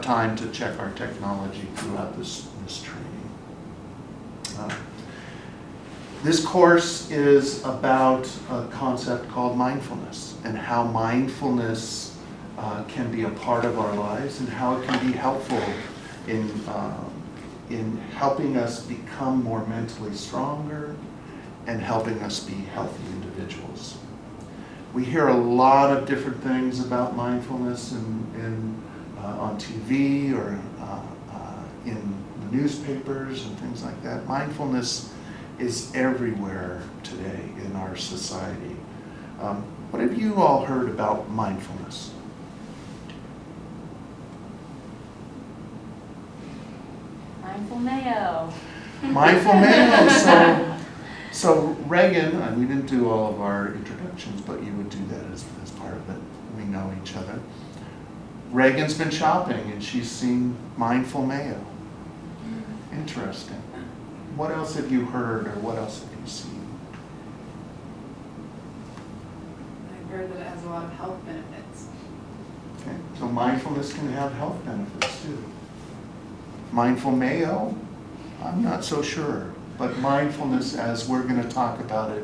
time to check our technology throughout this training. This course is about a concept called mindfulness and how mindfulness can be a part of our lives and how it can be helpful in helping us become more mentally stronger and helping us be healthy individuals. We hear a lot of different things about mindfulness on TV or in the newspapers and things like that. Mindfulness is everywhere today in our society. What have you all heard about mindfulness? Mindful Mayo. Mindful Mayo. So Reagan, and we didn't do all of our introductions, but you would do that as part of it. We know each other. Reagan's been shopping and she's seen Mindful Mayo. Interesting. What else have you heard or what else have you seen? I've heard that it has a lot of health benefits. Okay, so mindfulness can have health benefits too. Mindful Mayo, I'm not so sure. But mindfulness, as we're going to talk about it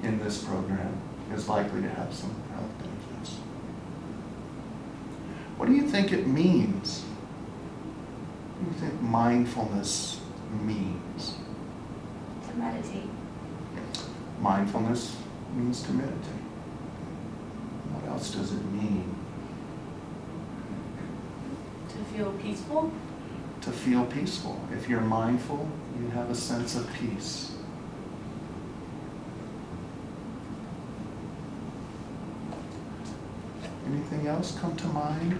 in this program, is likely to have some health benefits. What do you think it means? What do you think mindfulness means? To meditate. Mindfulness means to meditate. What else does it mean? To feel peaceful? To feel peaceful. If you're mindful, you have a sense of peace. Anything else come to mind?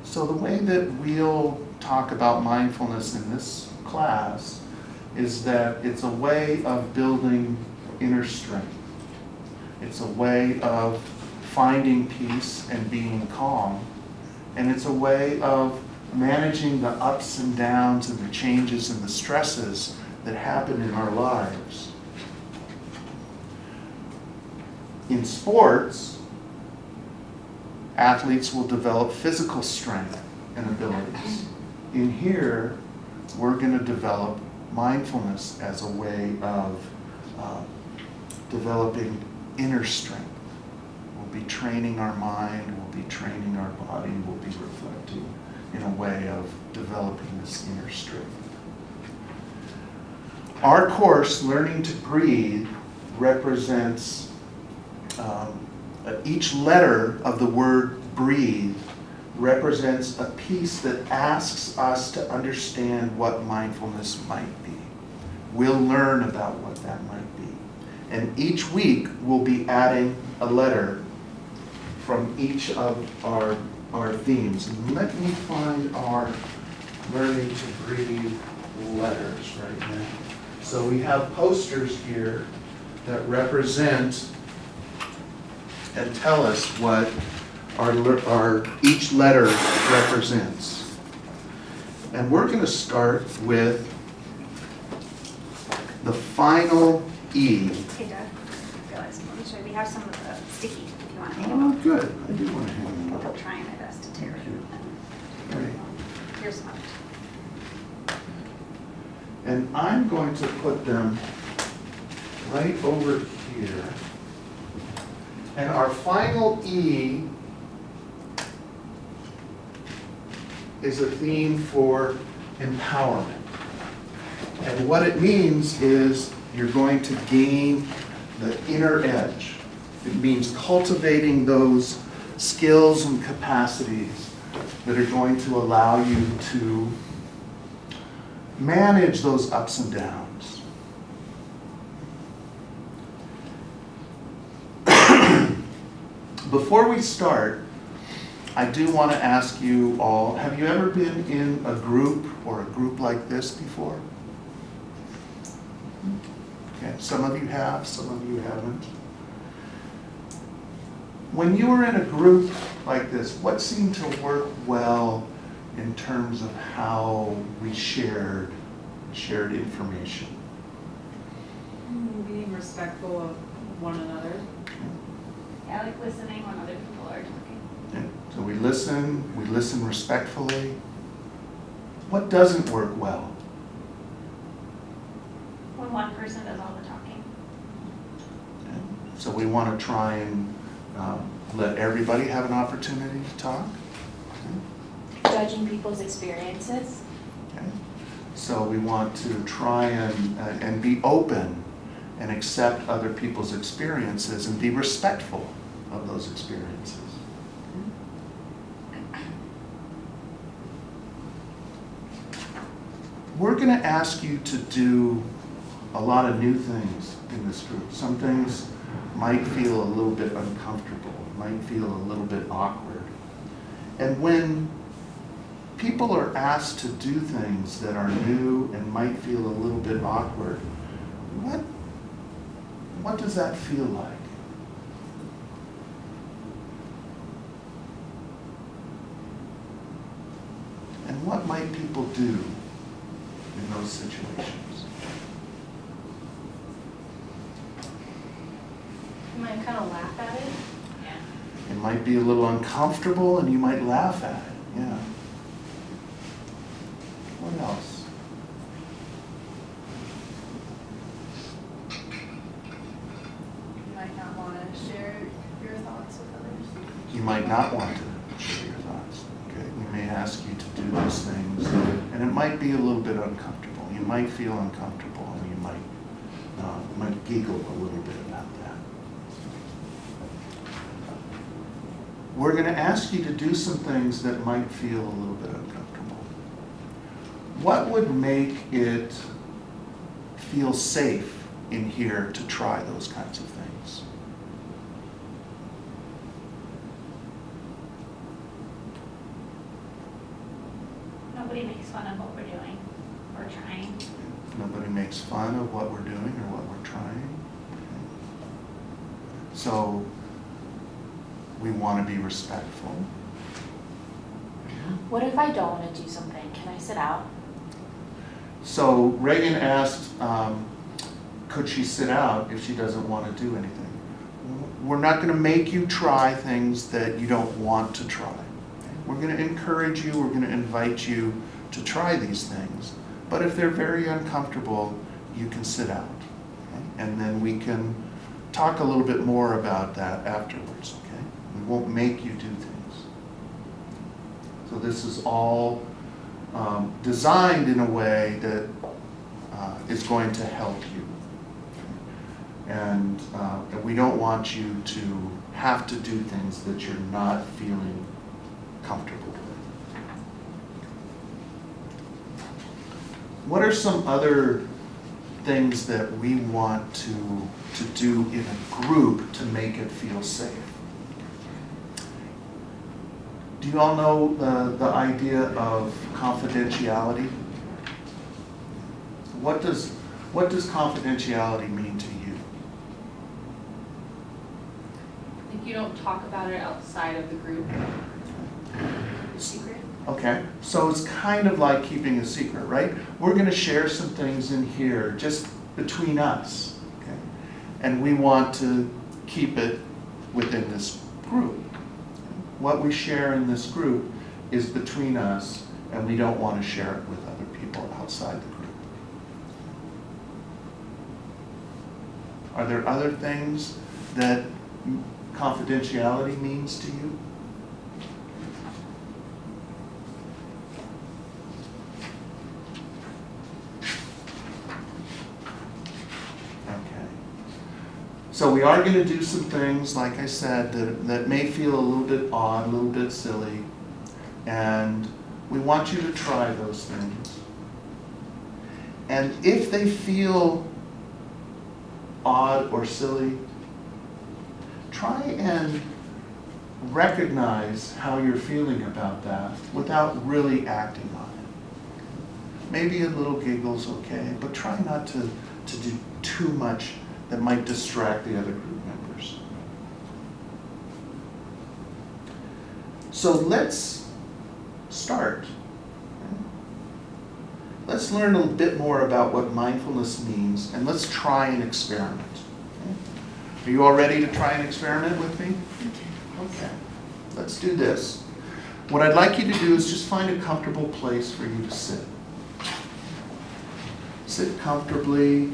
So the way that we'll talk about mindfulness in this class is that it's a way of building inner strength. It's a way of finding peace and being calm. And it's a way of managing the ups and downs and the changes and the stresses that happen in our lives. In sports, athletes will develop physical strength and abilities. In here, we're going to develop mindfulness as a way of developing inner strength. We'll be training our mind, we'll be training our body, we'll be reflecting in a way of developing this inner strength. Our course, Learning to Breathe, represents each letter of the word breathe represents a piece that asks us to understand what mindfulness might be. We'll learn about what that might be. And each week we'll be adding a letter from each of our themes. And let me find our Learning to Breathe letters right now. So we have posters here that represent and tell us what our each letter represents. And we're going to start with the final E. Hey Doug, I realized, let me show you, we have some of the sticky if you want to hang Oh, them good. I do want to hang them up. up. I'm trying my best to tear it. Great. Here's some. And I'm going to put them right over here. And our final E is a theme for empowerment. And what it means is you're going to gain the inner edge. It means cultivating those skills and capacities that are going to allow you to manage those ups and downs. Before we start, I do want to ask you all, have you ever been in a group or a group like this before? Okay, some of you have, some of you haven't. When you were in a group like this, what seemed to work well in terms of how we shared information? Being respectful of one another. Yeah, I like listening when other people are talking. Okay? So we listen respectfully. What doesn't work well? When one person does all the talking. Okay? So we want to try and let everybody have an opportunity to talk. Judging people's experiences. Okay? So we want to try and be open and accept other people's experiences and be respectful of those experiences. We're going to ask you to do a lot of new things in this group. Some things might feel a little bit uncomfortable, might feel a little bit awkward. And when people are asked to do things that are new and might feel a little bit awkward, what does that feel like? And what might people do in those situations? You might kind of laugh at it. It might be a little uncomfortable and you might laugh at it, yeah. What else? You might not want to share your thoughts with others. You might not want to share your thoughts. Okay, we may ask you to do those things, and it might be a little bit uncomfortable. You might feel uncomfortable, and you might giggle a little bit about that. We're going to ask you to do some things that might feel a little bit uncomfortable. What would make it feel safe in here to try those kinds of things? Nobody makes fun of what we're doing or trying. Nobody makes fun of what we're doing or what we're trying. So we want to be respectful. What if I don't want to do something? Can I sit out? So Reagan asked, could she sit out if she doesn't want to do anything? We're not going to make you try things that you don't want to try. We're going to encourage you, we're going to invite you to try these things. But if they're very uncomfortable, you can sit out. Okay? And then we can talk a little bit more about that afterwards. Okay? We won't make you do things. So this is all designed in a way that is going to help you. And we don't want you to have to do things that you're not feeling comfortable with. What are some other things that we want to do in a group to make it feel safe? Do you all know the idea of confidentiality? What does confidentiality mean to you? Like you don't talk about it outside of the group. Secret? Okay, so it's kind of like keeping a secret, right? We're going to share some things in here just between us, okay? And we want to keep it within this group. What we share in this group is between us, and we don't want to share it with other people outside the group. Are there other things that confidentiality means to you? So we are going to do some things, like I said, that may feel a little bit odd, a little bit silly, and we want you to try those things. And if they feel odd or silly, try and recognize how you're feeling about that without really acting on it. Maybe a little giggle's okay, but try not to do too much that might distract the other group members. So let's start. Let's learn a bit more about what mindfulness means, and let's try an experiment. Are you all ready to try an experiment with me? Okay, let's do this. What I'd like you to do is just find a comfortable place for you to sit. Sit comfortably.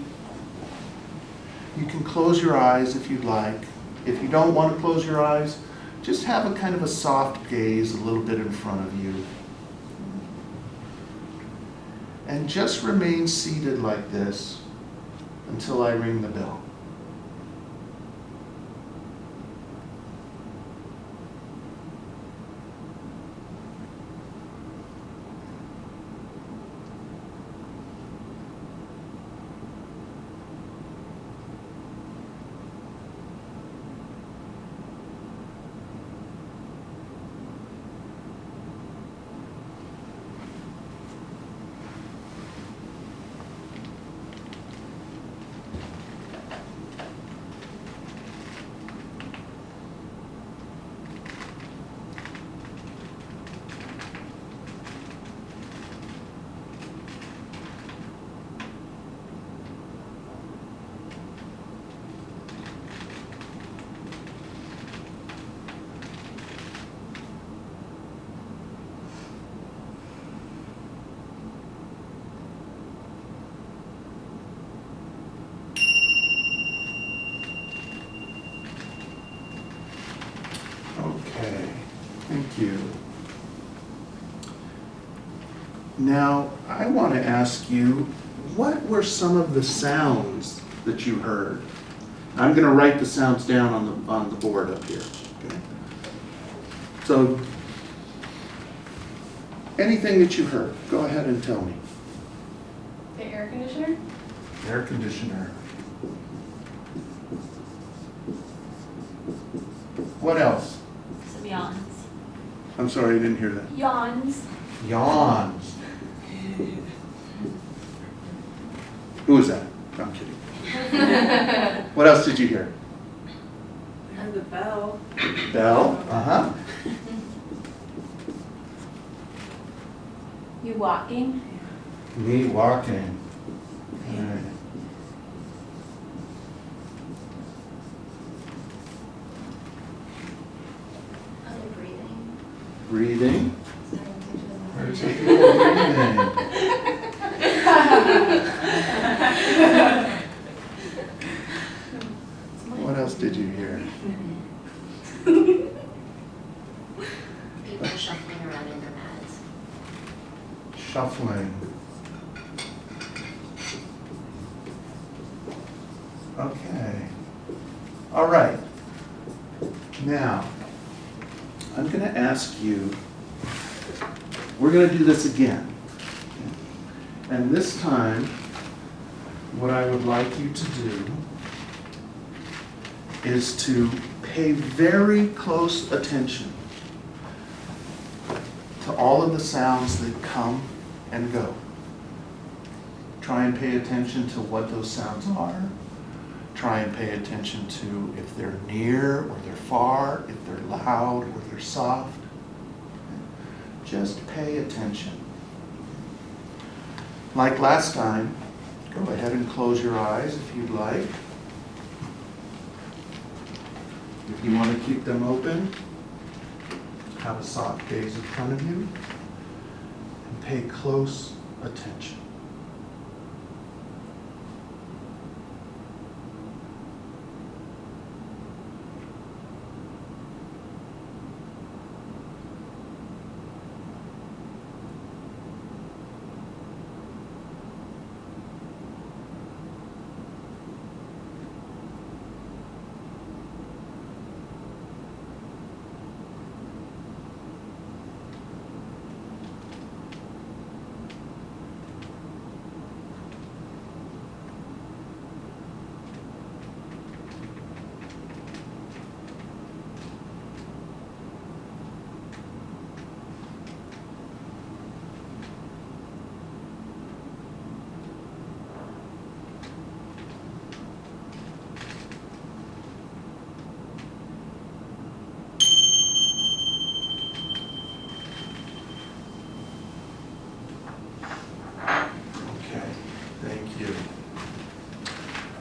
You can close your eyes if you'd like. If you don't want to close your eyes, just have a kind of a soft gaze a little bit in front of you. And just remain seated like this until I ring the bell. Okay, thank you. Now, I want to ask you, what were some of the sounds that you heard? I'm going to write the sounds down on the board up here. Okay? So, anything that you heard, go ahead and tell me. The air conditioner? Air conditioner. What else? Some yawns. I'm sorry, I didn't hear that. Yawns. Yawns. Who was that? No, I'm kidding. What else did you hear? And the bell. Bell? Uh-huh. You walking? Me walking. Alright. Other breathing. Breathing. Where's the breathing? What else did you hear? People shuffling around in their mats. Shuffling. Okay. All right. Now, I'm going to ask you, we're going to do this again. And this time, what I would like you to do is to pay very close attention to all of the sounds that come and go. Try and pay attention to what those sounds are. Try and pay attention to if they're near or they're far, if they're loud or they're soft. Just pay attention. Like last time, go ahead and close your eyes if you'd like. If you want to keep them open, have a soft gaze in front of you and pay close attention.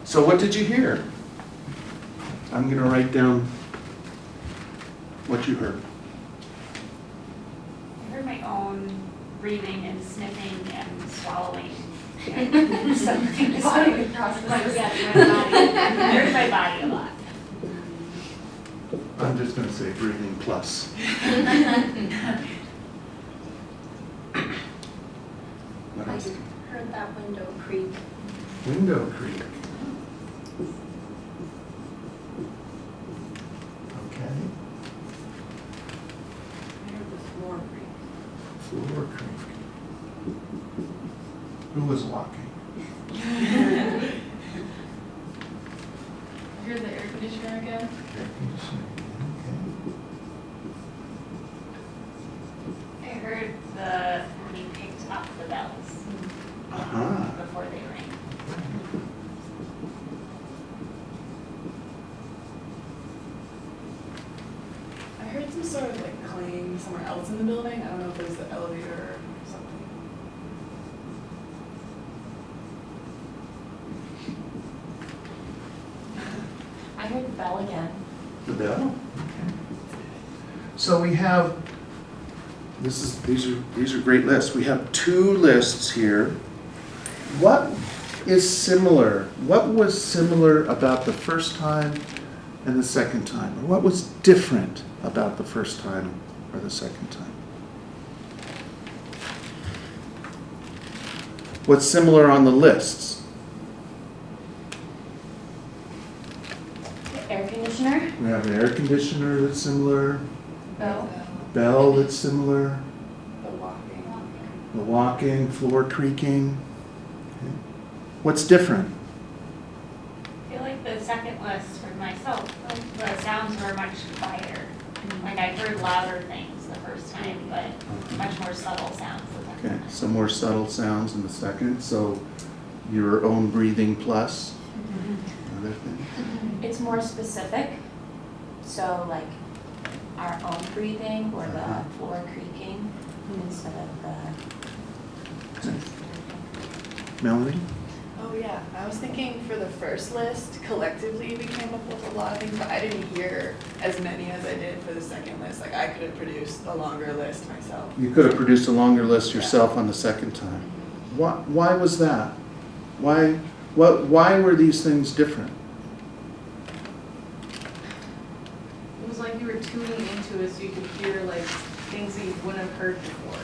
So what did you hear? I'm gonna write down what you heard. I heard my own breathing and sniffing and swallowing. And something is Body like, process. yeah, my body. I heard my body a lot. I'm just gonna say breathing plus. What I else? heard that window creak. Window creak. Okay. I heard the floor creak. Floor creak. Who was walking? I heard the air conditioner again. Air conditioning. I heard the, when you picked up the bells Okay. Uh-huh. before they rang. I heard some sort of like clang somewhere else in the building. I don't know if it was the elevator or something. I heard the bell again. The bell? So we have, these are great lists. We have 2 lists here. What is similar? What was similar about the first time and the second time? Or what was different about the first time or the second time? What's similar on the lists? The air conditioner? We have an air conditioner that's similar, Bell. bell that's similar, The walking. the walking, floor creaking. Okay. What's different? I feel like the second list for myself, the sounds were much quieter. Like I heard louder things the first time, but much more subtle sounds the second Okay, time. some more subtle sounds in the second, so your own breathing plus other things. It's more specific, so like our own breathing or the floor creaking instead of the. Melanie? Oh yeah, I was thinking for the first list, collectively we came up with a lot of things, but I didn't hear as many as I did for the second list. Like I could have produced a longer list myself. You could have produced a longer list yourself on the second time. Why was that? Why were these things different? It was like you were tuning into it so you could hear like things that you wouldn't have heard before.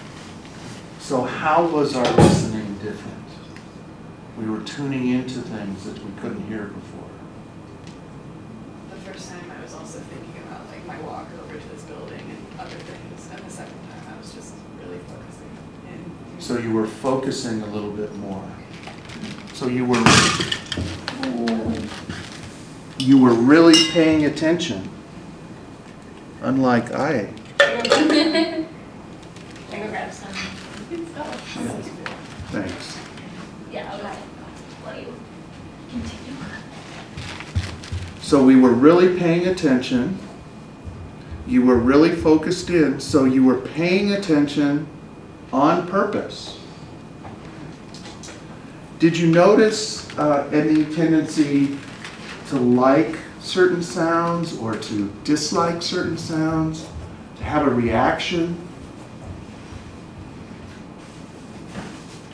So how was our listening different? We were tuning into things that we couldn't hear before. The first time I was also thinking about like my walk over to this building and other things, and the second time I was just really focusing in. So you were focusing a little bit more. So you were really paying attention, unlike I. I go grab some. Thanks. Yeah, I'll just let you continue. So we were really paying attention. You were really focused in, so you were paying attention on purpose. Did you notice any tendency to like certain sounds or to dislike certain sounds, to have a reaction?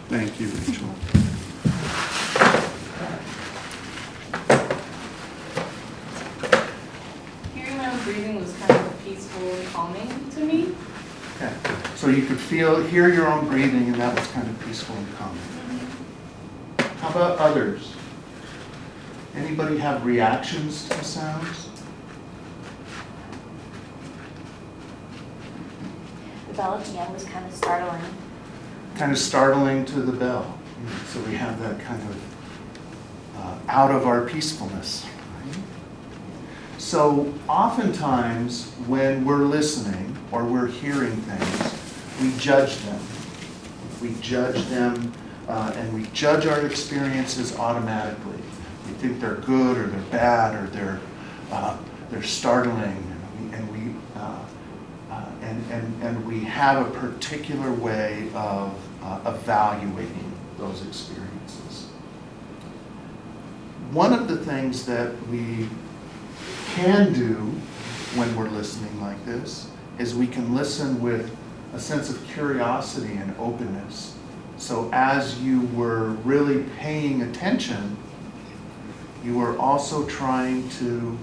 Thank you, Rachel. Hearing my own breathing was kind of peaceful and calming to me. Okay, so you could hear your own breathing, and that was kind of peaceful and calming. How about others? Anybody have reactions to sounds? The bell at the end was kind of startling. Kind of startling to the bell. So we have that kind of out of our peacefulness. Right? So oftentimes when we're listening or we're hearing things, we judge them. We judge them and we judge our experiences automatically. We think they're good or they're bad or they're startling, and we have a particular way of evaluating those experiences. One of the things that we can do when we're listening like this is we can listen with a sense of curiosity and openness. So as you were really paying attention, you were also trying to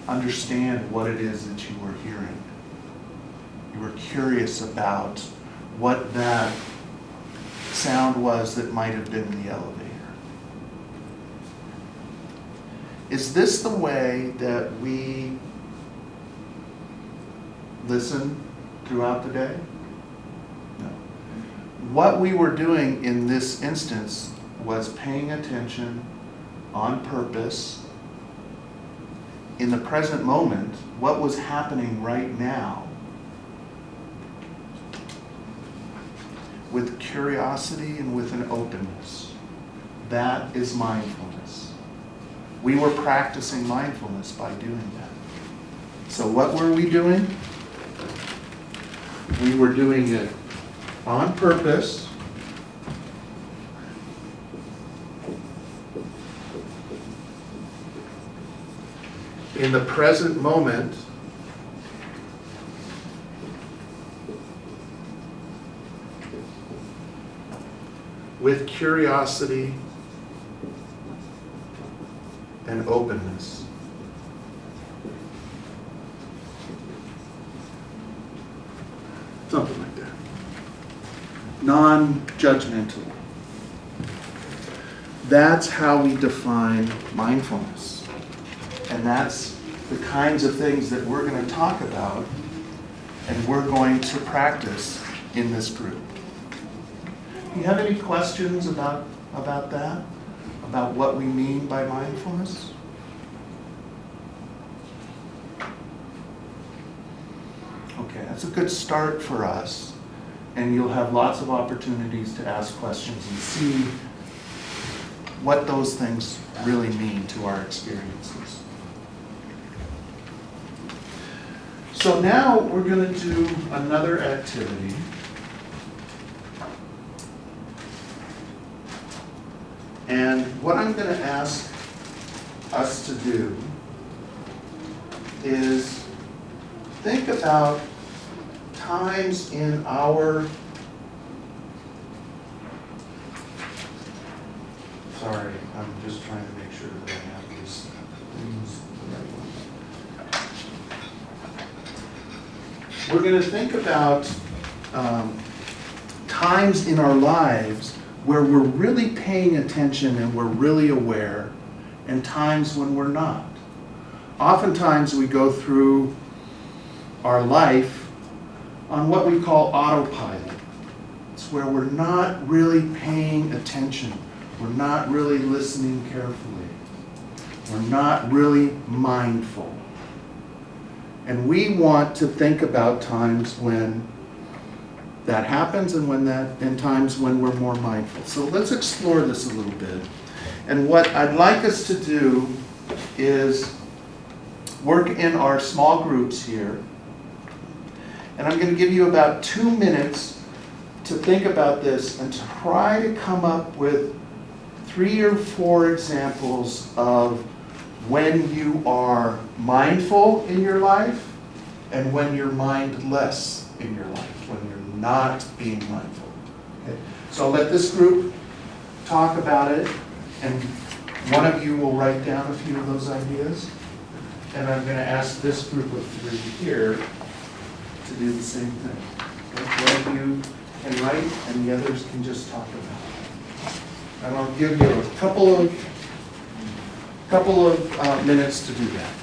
understand what it is that you were hearing. You were curious about what that sound was that might have been in the elevator. Is this the way that we listen throughout the day? No. What we were doing in this instance was paying attention on purpose in the present moment, what was happening right now, with curiosity and with an openness. That is mindfulness. We were practicing mindfulness by doing that. So what were we doing? We were doing it on purpose, in the present moment, with curiosity and openness. Something like that. Non-judgmental. That's how we define mindfulness. And that's the kinds of things that we're going to talk about and we're going to practice in this group. Do you have any questions about that? About what we mean by mindfulness? Okay, that's a good start for us. And you'll have lots of opportunities to ask questions and see what those things really mean to our experiences. So now we're going to do another activity. And what I'm going to ask us to do is think about times in our, sorry, I'm just trying to make sure that I have these things the right one. We're going to think about times in our lives where we're really paying attention and we're really aware, and times when we're not. Oftentimes we go through our life on what we call autopilot. It's where we're not really paying attention. We're not really listening carefully. We're not really mindful. And we want to think about times when that happens and times when we're more mindful. So let's explore this a little bit. And what I'd like us to do is work in our small groups here. And I'm going to give you about 2 minutes to think about this and try to come up with 3 or 4 examples of when you are mindful in your life and when you're mindless in your life, when you're not being mindful. Okay? So I'll let this group talk about it, and one of you will write down a few of those ideas, and I'm going to ask this group of 3 here to do the same thing. Okay? One of you can write, and the others can just talk about it. And I'll give you a couple of minutes to do that.